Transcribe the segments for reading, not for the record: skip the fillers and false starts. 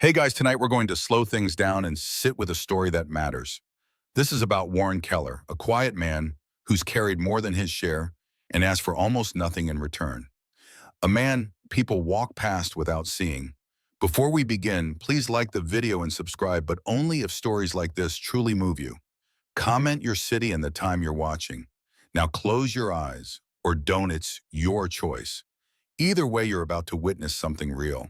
Hey guys, tonight we're going to slow things down and sit with a story that matters. This is about Warren Keller, a quiet man who's carried more than his share and asked for almost nothing in return. A man people walk past without seeing. Before we begin, please like the video and subscribe, but only if stories like this truly move you. Comment your city and the time you're watching. Now close your eyes, or don't, it's your choice. Either way, you're about to witness something real.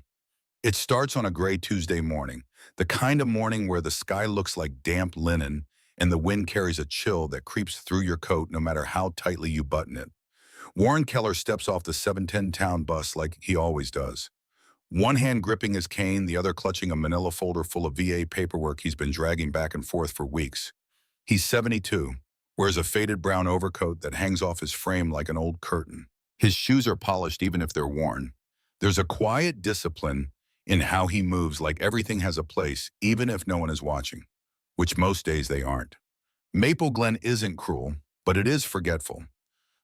It starts on a gray Tuesday morning, the kind of morning where the sky looks like damp linen and the wind carries a chill that creeps through your coat no matter how tightly you button it. Warren Keller steps off the 710 town bus like he always does. One hand gripping his cane, the other clutching a manila folder full of VA paperwork he's been dragging back and forth for weeks. He's 72, wears a faded brown overcoat that hangs off his frame like an old curtain. His shoes are polished even if they're worn. There's a quiet discipline in how he moves, like everything has a place, even if no one is watching, which most days they aren't. Maple Glen isn't cruel, but it is forgetful.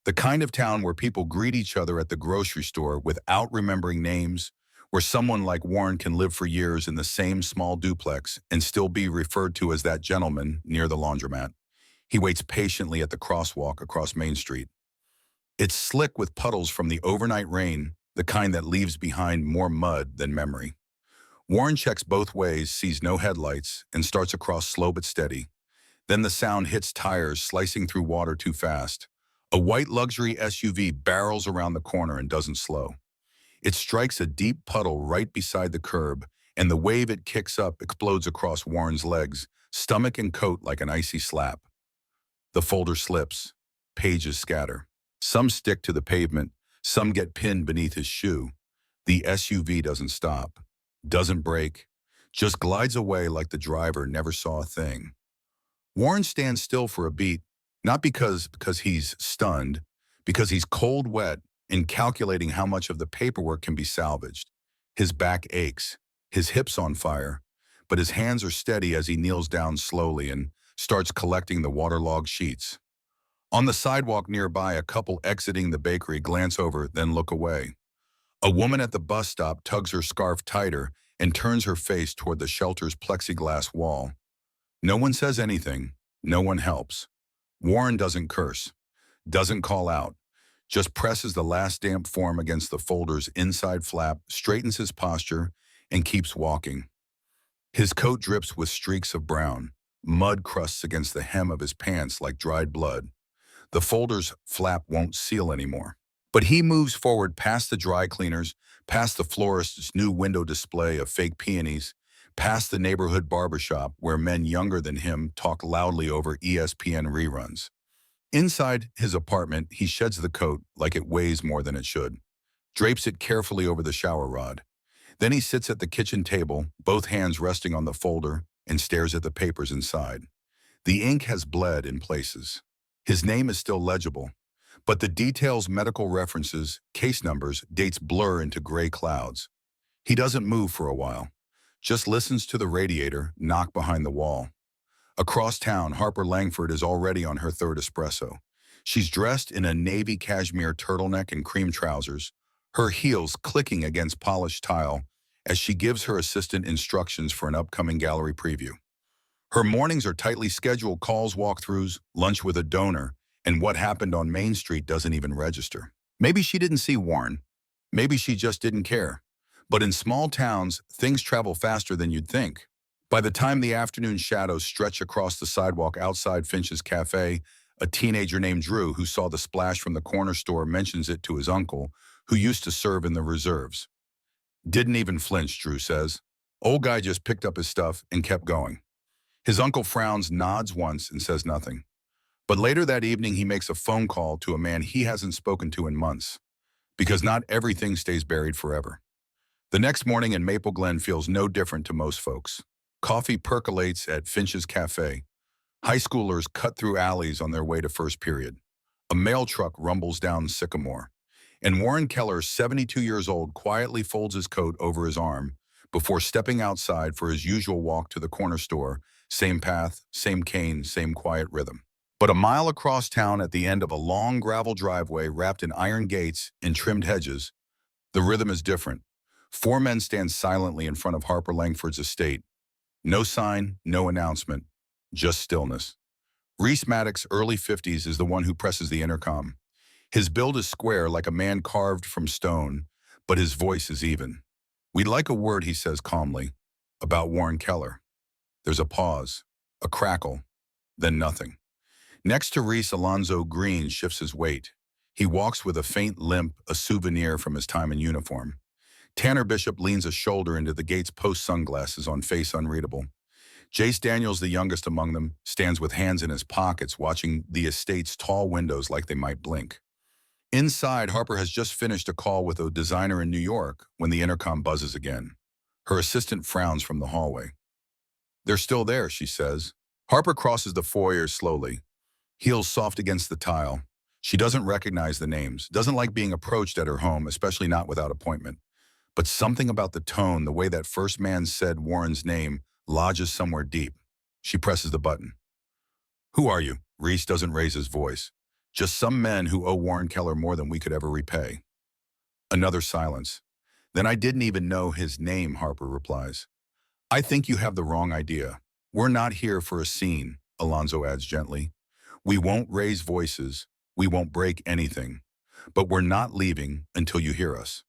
The kind of town where people greet each other at the grocery store without remembering names, where someone like Warren can live for years in the same small duplex and still be referred to as that gentleman near the laundromat. He waits patiently at the crosswalk across Main Street. It's slick with puddles from the overnight rain, the kind that leaves behind more mud than memory. Warren checks both ways, sees no headlights, and starts across slow but steady. Then the sound hits tires slicing through water too fast. A white luxury SUV barrels around the corner and doesn't slow. It strikes a deep puddle right beside the curb, and the wave it kicks up explodes across Warren's legs, stomach and coat like an icy slap. The folder slips. Pages scatter. Some stick to the pavement, some get pinned beneath his shoe. The SUV doesn't stop, doesn't brake, just glides away like the driver never saw a thing. Warren stands still for a beat, not because he's stunned, because he's cold wet and calculating how much of the paperwork can be salvaged. His back aches, his hips on fire, but his hands are steady as he kneels down slowly and starts collecting the waterlogged sheets. On the sidewalk nearby, a couple exiting the bakery glance over, then look away. A woman at the bus stop tugs her scarf tighter and turns her face toward the shelter's plexiglass wall. No one says anything. No one helps. Warren doesn't curse, doesn't call out, just presses the last damp form against the folder's inside flap, straightens his posture, and keeps walking. His coat drips with streaks of brown. Mud crusts against the hem of his pants like dried blood. The folder's flap won't seal anymore. But he moves forward past the dry cleaners, past the florist's new window display of fake peonies, past the neighborhood barbershop where men younger than him talk loudly over ESPN reruns. Inside his apartment, he sheds the coat like it weighs more than it should, drapes it carefully over the shower rod. Then he sits at the kitchen table, both hands resting on the folder, and stares at the papers inside. The ink has bled in places. His name is still legible, but the details, medical references, case numbers, dates blur into gray clouds. He doesn't move for a while, just listens to the radiator knock behind the wall. Across town, Harper Langford is already on her third espresso. She's dressed in a navy cashmere turtleneck and cream trousers, her heels clicking against polished tile as she gives her assistant instructions for an upcoming gallery preview. Her mornings are tightly scheduled: calls, walkthroughs, lunch with a donor, and what happened on Main Street doesn't even register. Maybe she didn't see Warren. Maybe she just didn't care. But in small towns, things travel faster than you'd think. By the time the afternoon shadows stretch across the sidewalk outside Finch's Cafe, a teenager named Drew, who saw the splash from the corner store, mentions it to his uncle, who used to serve in the reserves. Didn't even flinch, Drew says. Old guy just picked up his stuff and kept going. His uncle frowns, nods once, and says nothing. But later that evening, he makes a phone call to a man he hasn't spoken to in months, because not everything stays buried forever. The next morning in Maple Glen feels no different to most folks. Coffee percolates at Finch's Cafe. High schoolers cut through alleys on their way to first period. A mail truck rumbles down Sycamore. And Warren Keller, 72 years old, quietly folds his coat over his arm before stepping outside for his usual walk to the corner store. Same path, same cane, same quiet rhythm. But a mile across town, at the end of a long gravel driveway wrapped in iron gates and trimmed hedges, the rhythm is different. Four men stand silently in front of Harper Langford's estate. No sign, no announcement, just stillness. Reese Maddox, early 50s, is the one who presses the intercom. His build is square like a man carved from stone, but his voice is even. "We'd like a word," he says calmly, "about Warren Keller." There's a pause, a crackle, then nothing. Next to Reese, Alonzo Green shifts his weight. He walks with a faint limp, a souvenir from his time in uniform. Tanner Bishop leans a shoulder into the gate's post sunglasses on face unreadable. Jace Daniels, the youngest among them, stands with hands in his pockets watching the estate's tall windows like they might blink. Inside, Harper has just finished a call with a designer in New York when the intercom buzzes again. Her assistant frowns from the hallway. "They're still there," she says. Harper crosses the foyer slowly, heels soft against the tile. She doesn't recognize the names, doesn't like being approached at her home, especially not without appointment. But something about the tone, the way that first man said Warren's name, lodges somewhere deep. She presses the button. "Who are you?" Reese doesn't raise his voice. "Just some men who owe Warren Keller more than we could ever repay." Another silence. "Then I didn't even know his name," Harper replies. "I think you have the wrong idea. We're not here for a scene," Alonzo adds gently. "We won't raise voices. We won't break anything. But we're not leaving until you hear us."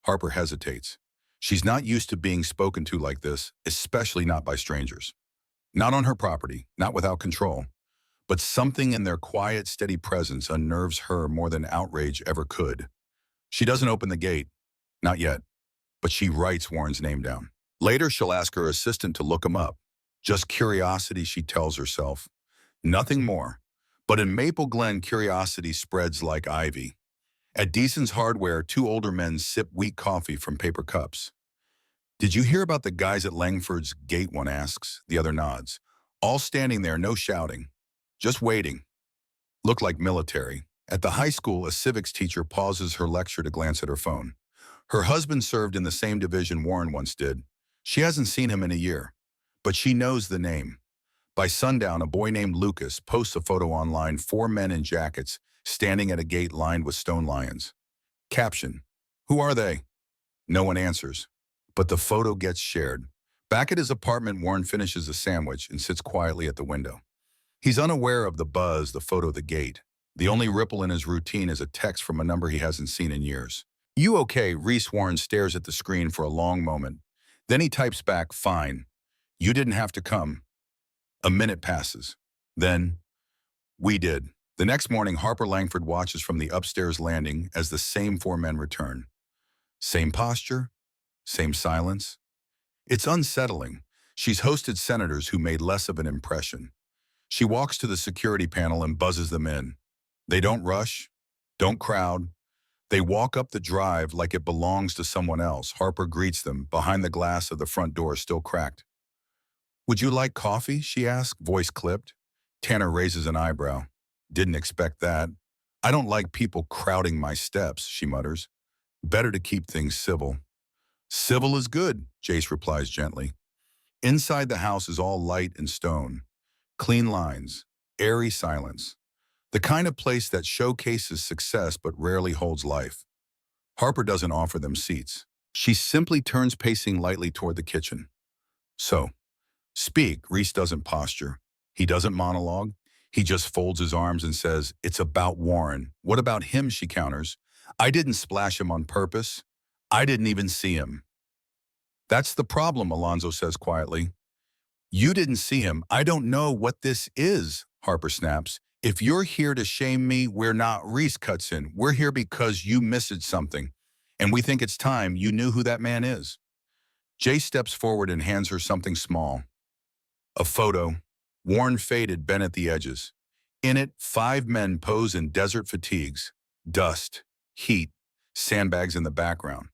Harper hesitates. She's not used to being spoken to like this, especially not by strangers. Not on her property, not without control. But something in their quiet, steady presence unnerves her more than outrage ever could. She doesn't open the gate. Not yet. But she writes Warren's name down. Later, she'll ask her assistant to look him up. Just curiosity, she tells herself. Nothing more. But in Maple Glen, curiosity spreads like ivy. At Deason's Hardware, two older men sip weak coffee from paper cups. "Did you hear about the guys at Langford's gate?" one asks. The other nods. All standing there, no shouting. Just waiting. Look like military. At the high school, a civics teacher pauses her lecture to glance at her phone. Her husband served in the same division Warren once did. She hasn't seen him in a year, but she knows the name. By sundown, a boy named Lucas posts a photo online, four men in jackets, standing at a gate lined with stone lions. Caption: "Who are they?" No one answers, but the photo gets shared. Back at his apartment, Warren finishes a sandwich and sits quietly at the window. He's unaware of the buzz, the photo, the gate. The only ripple in his routine is a text from a number he hasn't seen in years. "You okay?" Reese Warren stares at the screen for a long moment. Then he types back, "Fine. You didn't have to come." A minute passes. Then, "We did." The next morning, Harper Langford watches from the upstairs landing as the same four men return. Same posture, same silence. It's unsettling. She's hosted senators who made less of an impression. She walks to the security panel and buzzes them in. They don't rush, don't crowd. They walk up the drive like it belongs to someone else. Harper greets them, behind the glass of the front door still cracked. "Would you like coffee?" she asks, voice clipped. Tanner raises an eyebrow. "Didn't expect that." "I don't like people crowding my steps," she mutters. "Better to keep things civil." "Civil is good," Jace replies gently. Inside the house is all light and stone. Clean lines, airy silence. The kind of place that showcases success but rarely holds life. Harper doesn't offer them seats. She simply turns pacing lightly toward the kitchen. "So, speak." Reese doesn't posture. He doesn't monologue. He just folds his arms and says, "It's about Warren." "What about him?" she counters. "I didn't splash him on purpose. I didn't even see him." "That's the problem," Alonzo says quietly. "You didn't see him. I don't know what this is," Harper snaps. "If you're here to shame me, we're not." Reese cuts in. "We're here because you missed something, and we think it's time you knew who that man is." Jay steps forward and hands her something small. A photo, worn, faded, bent at the edges. In it, five men pose in desert fatigues. Dust, heat, sandbags in the background.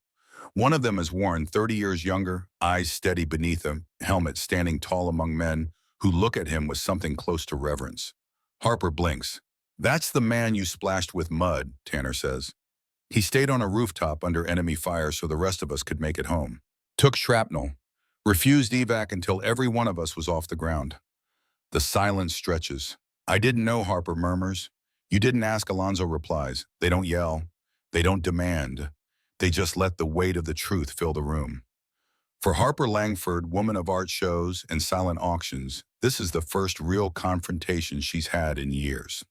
One of them is Warren, 30 years younger, eyes steady beneath a helmet, standing tall among men who look at him with something close to reverence. Harper blinks. "That's the man you splashed with mud," Tanner says. "He stayed on a rooftop under enemy fire so the rest of us could make it home. Took shrapnel. Refused evac until every one of us was off the ground." The silence stretches. "I didn't know," Harper murmurs. "You didn't ask," Alonzo replies. "They don't yell. They don't demand. They just let the weight of the truth fill the room. For Harper Langford, woman of art shows and silent auctions, this is the first real confrontation she's had in years.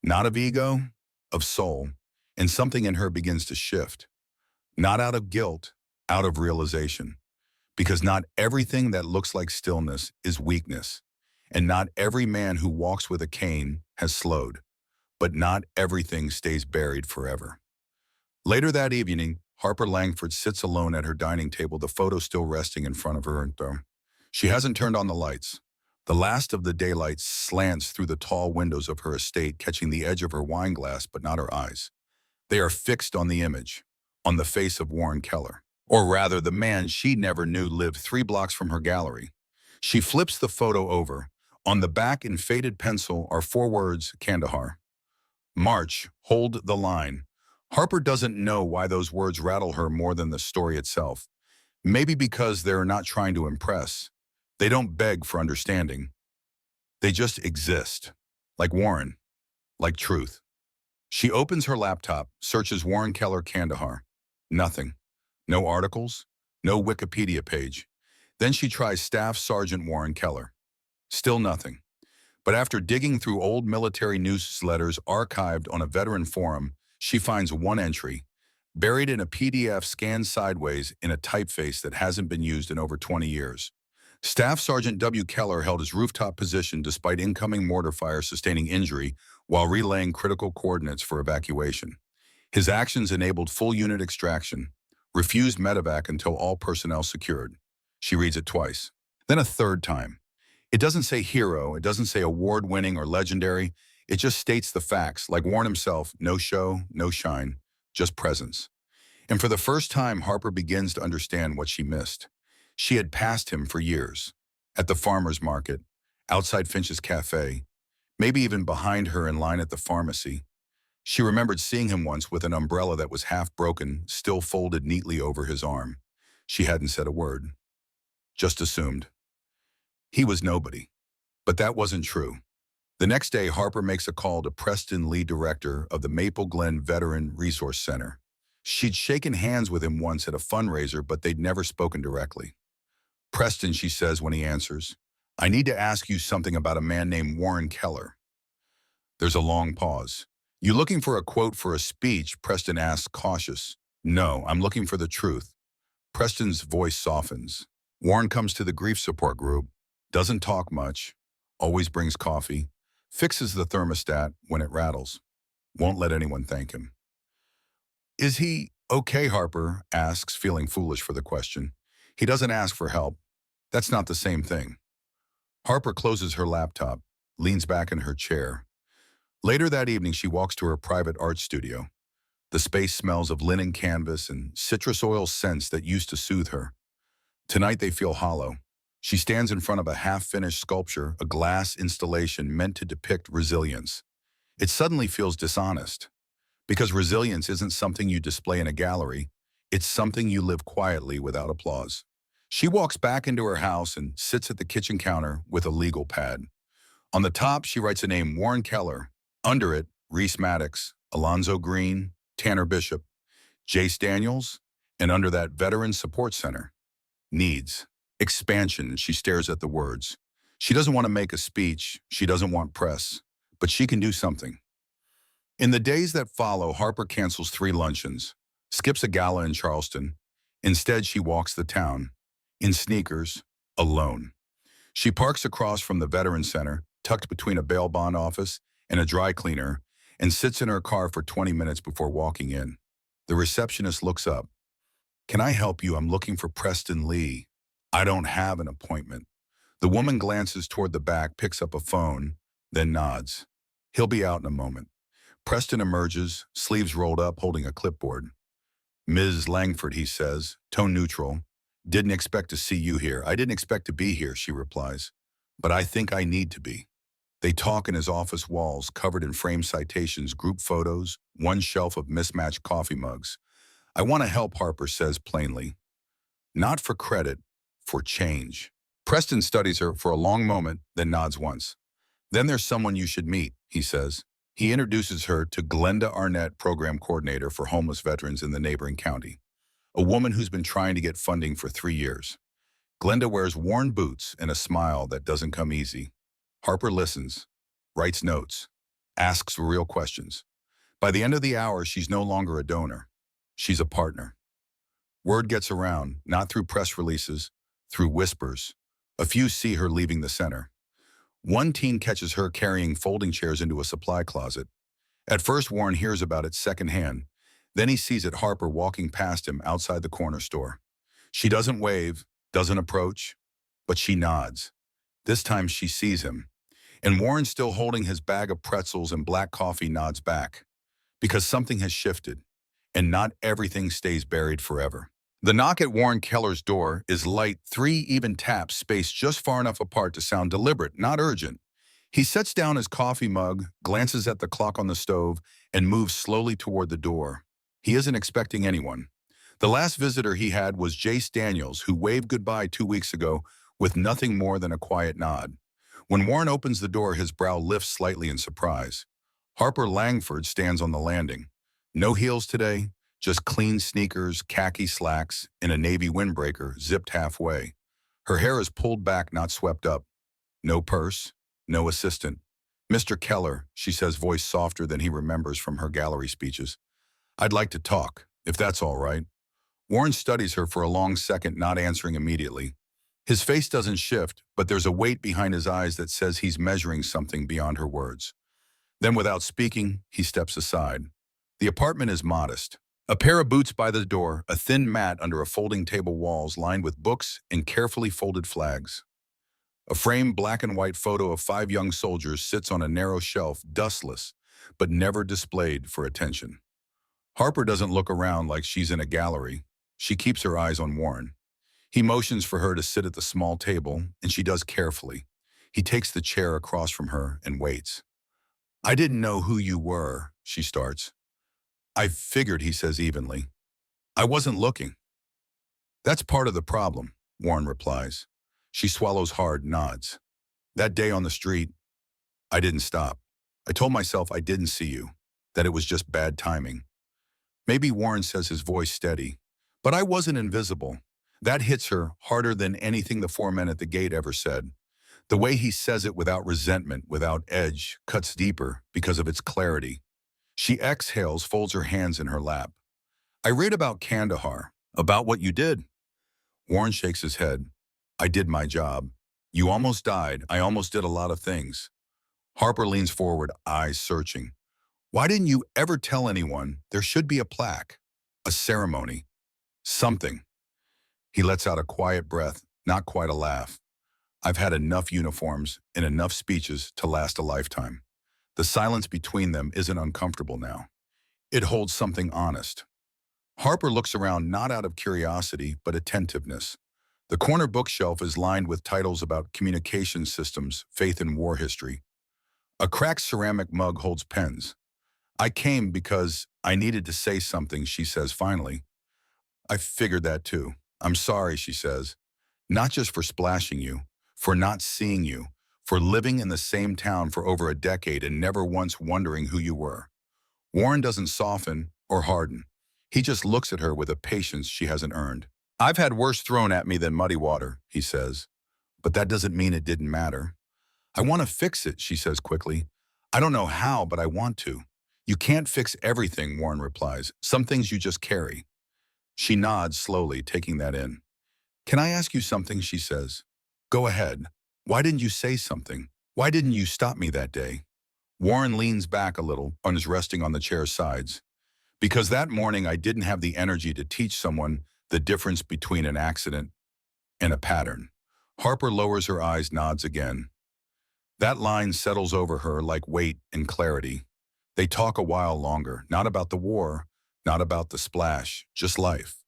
Not of ego, of soul, and something in her begins to shift. Not out of guilt, out of realization. Because not everything that looks like stillness is weakness, and not every man who walks with a cane has slowed, but not everything stays buried forever. Later that evening, Harper Langford sits alone at her dining table, the photo still resting in front of her. She hasn't turned on the lights. The last of the daylight slants through the tall windows of her estate, catching the edge of her wine glass, but not her eyes. They are fixed on the image, on the face of Warren Keller. Or rather, the man she never knew lived 3 blocks from her gallery. She flips the photo over. On the back in faded pencil are 4 words, Kandahar. March, hold the line. Harper doesn't know why those words rattle her more than the story itself. Maybe because they're not trying to impress. They don't beg for understanding. They just exist. Like Warren. Like truth. She opens her laptop, searches Warren Keller Kandahar. Nothing. No articles. No Wikipedia page. Then she tries Staff Sergeant Warren Keller. Still nothing. But after digging through old military newsletters archived on a veteran forum, she finds one entry, buried in a PDF scanned sideways in a typeface that hasn't been used in over 20 years. Staff Sergeant W. Keller held his rooftop position despite incoming mortar fire sustaining injury while relaying critical coordinates for evacuation. His actions enabled full unit extraction, refused medevac until all personnel secured. She reads it twice, then a third time. It doesn't say hero, it doesn't say award-winning or legendary. It just states the facts, like Warren himself, no show, no shine, just presence. And for the first time, Harper begins to understand what she missed. She had passed him for years. At the farmer's market, outside Finch's cafe, maybe even behind her in line at the pharmacy. She remembered seeing him once with an umbrella that was half broken, still folded neatly over his arm. She hadn't said a word. Just assumed. He was nobody. But that wasn't true. The next day, Harper makes a call to Preston Lee, director of the Maple Glen Veteran Resource Center. She'd shaken hands with him once at a fundraiser, but they'd never spoken directly. Preston, she says when he answers, I need to ask you something about a man named Warren Keller. There's a long pause. You looking for a quote for a speech? Preston asks, cautious. No, I'm looking for the truth. Preston's voice softens. Warren comes to the grief support group, doesn't talk much, always brings coffee, fixes the thermostat when it rattles, won't let anyone thank him. Is he okay? Harper asks, feeling foolish for the question. He doesn't ask for help. That's not the same thing. Harper closes her laptop, leans back in her chair. Later that evening, she walks to her private art studio. The space smells of linen canvas and citrus oil scents that used to soothe her. Tonight they feel hollow. She stands in front of a half-finished sculpture, a glass installation meant to depict resilience. It suddenly feels dishonest, because resilience isn't something you display in a gallery. It's something you live quietly without applause. She walks back into her house and sits at the kitchen counter with a legal pad. On the top, she writes the name Warren Keller. Under it, Reese Maddox, Alonzo Green, Tanner Bishop, Jace Daniels, and under that Veteran Support Center. Needs. Expansion. She stares at the words. She doesn't want to make a speech. She doesn't want press. But she can do something. In the days that follow, Harper cancels 3 luncheons, skips a gala in Charleston. Instead, she walks the town, in sneakers, alone. She parks across from the Veteran Center, tucked between a bail bond office and a dry cleaner, and sits in her car for 20 minutes before walking in. The receptionist looks up. Can I help you? I'm looking for Preston Lee. I don't have an appointment. The woman glances toward the back, picks up a phone, then nods. He'll be out in a moment. Preston emerges, sleeves rolled up, holding a clipboard. Ms. Langford, he says, tone neutral. Didn't expect to see you here. I didn't expect to be here, she replies. But I think I need to be. They talk in his office walls, covered in framed citations, group photos, one shelf of mismatched coffee mugs. I want to help, Harper says plainly. Not for credit, for change. Preston studies her for a long moment, then nods once. Then there's someone you should meet, he says. He introduces her to Glenda Arnett, program coordinator for homeless veterans in the neighboring county, a woman who's been trying to get funding for 3 years. Glenda wears worn boots and a smile that doesn't come easy. Harper listens, writes notes, asks real questions. By the end of the hour, she's no longer a donor. She's a partner. Word gets around, not through press releases, through whispers. A few see her leaving the center. One teen catches her carrying folding chairs into a supply closet. At first, Warren hears about it secondhand. Then he sees it Harper walking past him outside the corner store. She doesn't wave, doesn't approach, but she nods. This time she sees him. And Warren, still holding his bag of pretzels and black coffee, nods back. Because something has shifted, and not everything stays buried forever. The knock at Warren Keller's door is light, 3 even taps spaced just far enough apart to sound deliberate, not urgent. He sets down his coffee mug, glances at the clock on the stove, and moves slowly toward the door. He isn't expecting anyone. The last visitor he had was Jace Daniels, who waved goodbye 2 weeks ago with nothing more than a quiet nod. When Warren opens the door, his brow lifts slightly in surprise. Harper Langford stands on the landing. No heels today, just clean sneakers, khaki slacks, and a navy windbreaker zipped halfway. Her hair is pulled back, not swept up. No purse, no assistant. "Mr. Keller," she says, voice softer than he remembers from her gallery speeches. "I'd like to talk, if that's all right." Warren studies her for a long second, not answering immediately. His face doesn't shift, but there's a weight behind his eyes that says he's measuring something beyond her words. Then, without speaking, he steps aside. The apartment is modest. A pair of boots by the door, a thin mat under a folding table, walls lined with books and carefully folded flags. A framed black and white photo of 5 young soldiers sits on a narrow shelf, dustless, but never displayed for attention. Harper doesn't look around like she's in a gallery. She keeps her eyes on Warren. He motions for her to sit at the small table, and she does carefully. He takes the chair across from her and waits. "I didn't know who you were," she starts. "I figured," he says evenly. "I wasn't looking." "That's part of the problem," Warren replies. She swallows hard, nods. "That day on the street, I didn't stop. I told myself I didn't see you, that it was just bad timing." "Maybe," Warren says, his voice steady. "But I wasn't invisible." That hits her harder than anything the 4 men at the gate ever said. The way he says it, without resentment, without edge, cuts deeper because of its clarity. She exhales, folds her hands in her lap. "I read about Kandahar, about what you did." Warren shakes his head. "I did my job. You almost died. I almost did a lot of things." Harper leans forward, eyes searching. "Why didn't you ever tell anyone? There should be a plaque, a ceremony, something." He lets out a quiet breath, not quite a laugh. "I've had enough uniforms and enough speeches to last a lifetime." The silence between them isn't uncomfortable now. It holds something honest. Harper looks around, not out of curiosity, but attentiveness. The corner bookshelf is lined with titles about communication systems, faith and war history. A cracked ceramic mug holds pens. "I came because I needed to say something," she says finally. "I figured that too. I'm sorry," she says. "Not just for splashing you, for not seeing you, for living in the same town for over a decade and never once wondering who you were." Warren doesn't soften or harden. He just looks at her with a patience she hasn't earned. "I've had worse thrown at me than muddy water," he says. "But that doesn't mean it didn't matter." "I want to fix it," she says quickly. "I don't know how, but I want to." "You can't fix everything," Warren replies. "Some things you just carry." She nods slowly, taking that in. "Can I ask you something?" she says. "Go ahead. Why didn't you say something? Why didn't you stop me that day?" Warren leans back a little and is resting on the chair's sides. "Because that morning I didn't have the energy to teach someone the difference between an accident and a pattern." Harper lowers her eyes, nods again. That line settles over her like weight and clarity. They talk a while longer, not about the war, not about the splash, just life.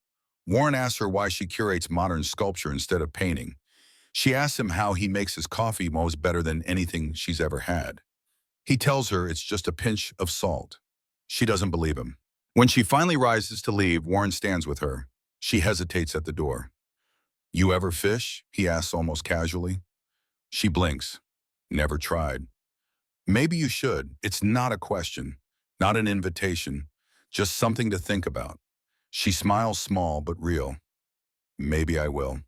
Warren asks her why she curates modern sculpture instead of painting. She asks him how he makes his coffee most better than anything she's ever had. He tells her it's just a pinch of salt. She doesn't believe him. When she finally rises to leave, Warren stands with her. She hesitates at the door. "You ever fish?" he asks almost casually. She blinks. "Never tried." Maybe you should. It's not a question, not an invitation, just something to think about. She smiles small but real. Maybe I will.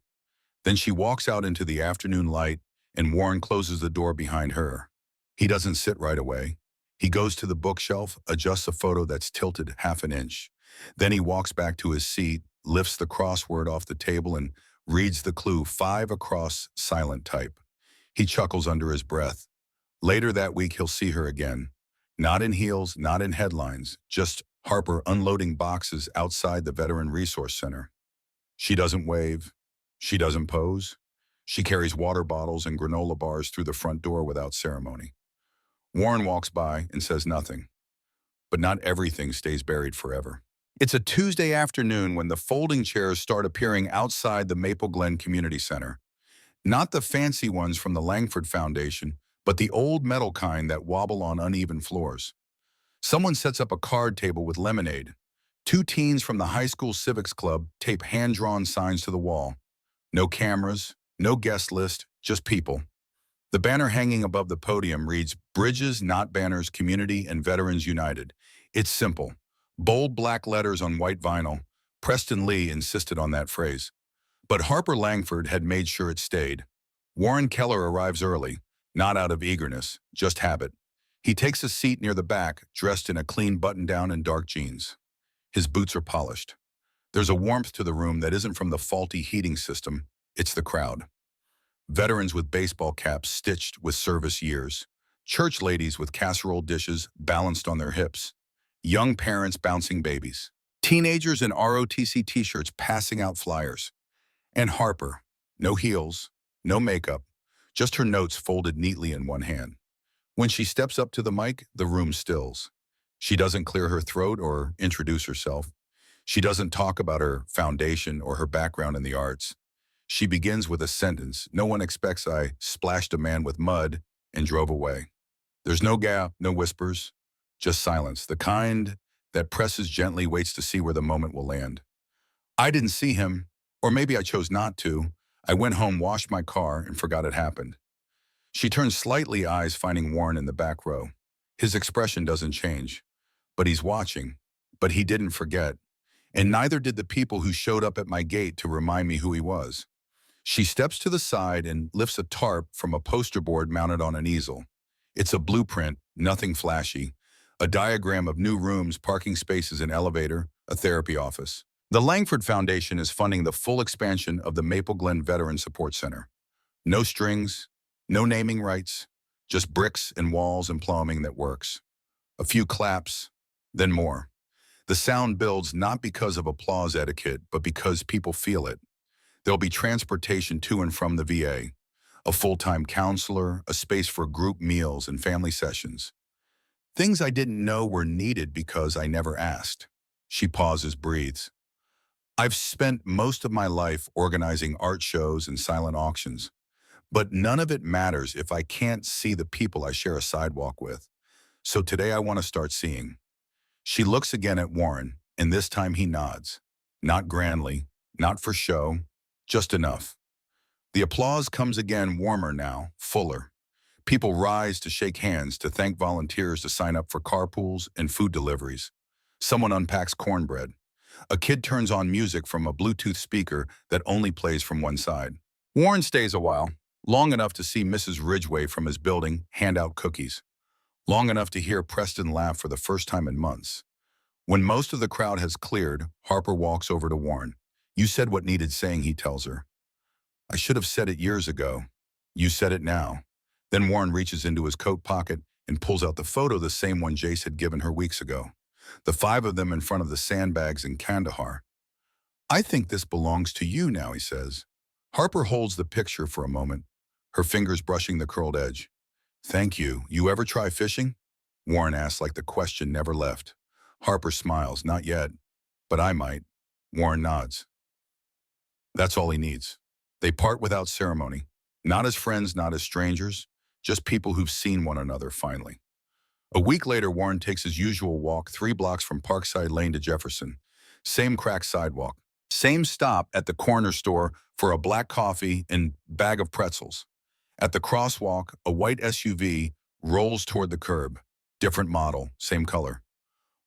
Then she walks out into the afternoon light and Warren closes the door behind her. He doesn't sit right away. He goes to the bookshelf, adjusts a photo that's tilted half an inch. Then he walks back to his seat, lifts the crossword off the table and reads the clue 5 across silent type. He chuckles under his breath. Later that week he'll see her again. Not in heels, not in headlines, just Harper unloading boxes outside the Veteran Resource Center. She doesn't wave. She doesn't pose. She carries water bottles and granola bars through the front door without ceremony. Warren walks by and says nothing. But not everything stays buried forever. It's a Tuesday afternoon when the folding chairs start appearing outside the Maple Glen Community Center. Not the fancy ones from the Langford Foundation, but the old metal kind that wobble on uneven floors. Someone sets up a card table with lemonade. Two teens from the high school civics club tape hand-drawn signs to the wall. No cameras, no guest list, just people. The banner hanging above the podium reads, Bridges, Not Banners, Community and Veterans United. It's simple. Bold black letters on white vinyl. Preston Lee insisted on that phrase. But Harper Langford had made sure it stayed. Warren Keller arrives early, not out of eagerness, just habit. He takes a seat near the back, dressed in a clean button-down and dark jeans. His boots are polished. There's a warmth to the room that isn't from the faulty heating system, it's the crowd. Veterans with baseball caps stitched with service years. Church ladies with casserole dishes balanced on their hips. Young parents bouncing babies. Teenagers in ROTC t-shirts passing out flyers. And Harper, no heels, no makeup, just her notes folded neatly in one hand. When she steps up to the mic, the room stills. She doesn't clear her throat or introduce herself. She doesn't talk about her foundation or her background in the arts. She begins with a sentence. No one expects I splashed a man with mud and drove away. There's no gap, no whispers, just silence, the kind that presses gently, waits to see where the moment will land. I didn't see him, or maybe I chose not to. I went home, washed my car, and forgot it happened. She turns slightly, eyes finding Warren in the back row. His expression doesn't change, but he's watching. But he didn't forget, and neither did the people who showed up at my gate to remind me who he was. She steps to the side and lifts a tarp from a poster board mounted on an easel. It's a blueprint, nothing flashy, a diagram of new rooms, parking spaces, an elevator, a therapy office. The Langford Foundation is funding the full expansion of the Maple Glen Veteran Support Center. No strings, no naming rights, just bricks and walls and plumbing that works. A few claps, then more. The sound builds not because of applause etiquette, but because people feel it. There'll be transportation to and from the VA, a full-time counselor, a space for group meals and family sessions. Things I didn't know were needed because I never asked. She pauses, breathes. I've spent most of my life organizing art shows and silent auctions, but none of it matters if I can't see the people I share a sidewalk with. So today I want to start seeing. She looks again at Warren, and this time he nods. Not grandly, not for show, just enough. The applause comes again, warmer now, fuller. People rise to shake hands, to thank volunteers to sign up for carpools and food deliveries. Someone unpacks cornbread. A kid turns on music from a Bluetooth speaker that only plays from one side. Warren stays a while, long enough to see Mrs. Ridgway from his building hand out cookies. Long enough to hear Preston laugh for the first time in months. When most of the crowd has cleared, Harper walks over to Warren. You said what needed saying, he tells her. I should have said it years ago. You said it now. Then Warren reaches into his coat pocket and pulls out the photo, the same one Jace had given her weeks ago. The 5 of them in front of the sandbags in Kandahar. I think this belongs to you now, he says. Harper holds the picture for a moment, her fingers brushing the curled edge. Thank you. You ever try fishing? Warren asks like the question never left. Harper smiles. Not yet, but I might. Warren nods. That's all he needs. They part without ceremony. Not as friends, not as strangers, just people who've seen one another finally. A week later, Warren takes his usual walk 3 blocks from Parkside Lane to Jefferson. Same cracked sidewalk. Same stop at the corner store for a black coffee and bag of pretzels. At the crosswalk, a white SUV rolls toward the curb. Different model, same color.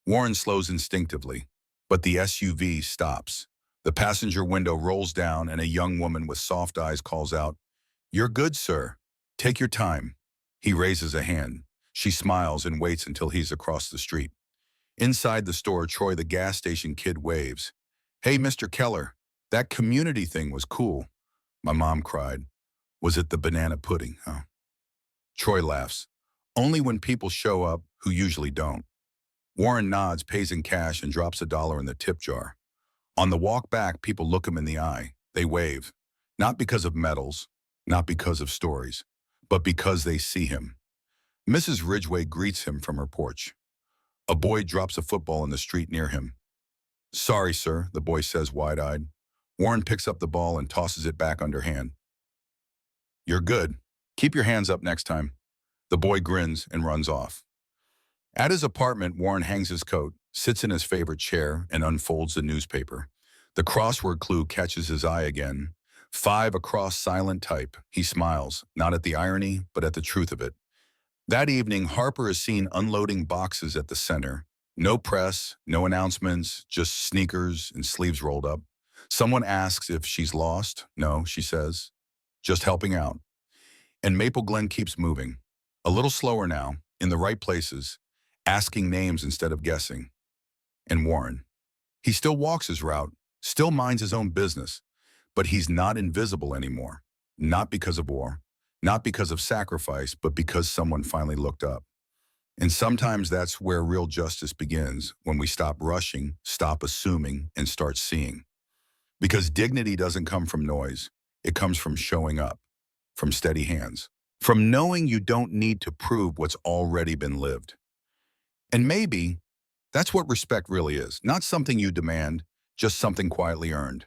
Warren slows instinctively, but the SUV stops. The passenger window rolls down and a young woman with soft eyes calls out, "You're good, sir. Take your time." He raises a hand. She smiles and waits until he's across the street. Inside the store, Troy, the gas station kid, waves. "Hey, Mr. Keller, that community thing was cool." My mom cried. "Was it the banana pudding, huh?" Troy laughs. "Only when people show up who usually don't." Warren nods, pays in cash, and drops $1 in the tip jar. On the walk back, people look him in the eye. They wave. Not because of medals, not because of stories, but because they see him. Mrs. Ridgway greets him from her porch. A boy drops a football in the street near him. "Sorry, sir," the boy says wide-eyed. Warren picks up the ball and tosses it back underhand. "You're good. Keep your hands up next time." The boy grins and runs off. At his apartment, Warren hangs his coat, sits in his favorite chair, and unfolds the newspaper. The crossword clue catches his eye again. 5 across silent type. He smiles, not at the irony, but at the truth of it. That evening, Harper is seen unloading boxes at the center. No press, no announcements, just sneakers and sleeves rolled up. Someone asks if she's lost. "No," she says. "Just helping out." And Maple Glen keeps moving. A little slower now, in the right places, asking names instead of guessing. And Warren. He still walks his route, still minds his own business, but he's not invisible anymore. Not because of war, not because of sacrifice, but because someone finally looked up. And sometimes that's where real justice begins, when we stop rushing, stop assuming, and start seeing. Because dignity doesn't come from noise. It comes from showing up, from steady hands, from knowing you don't need to prove what's already been lived. And maybe that's what respect really is. Not something you demand, just something quietly earned.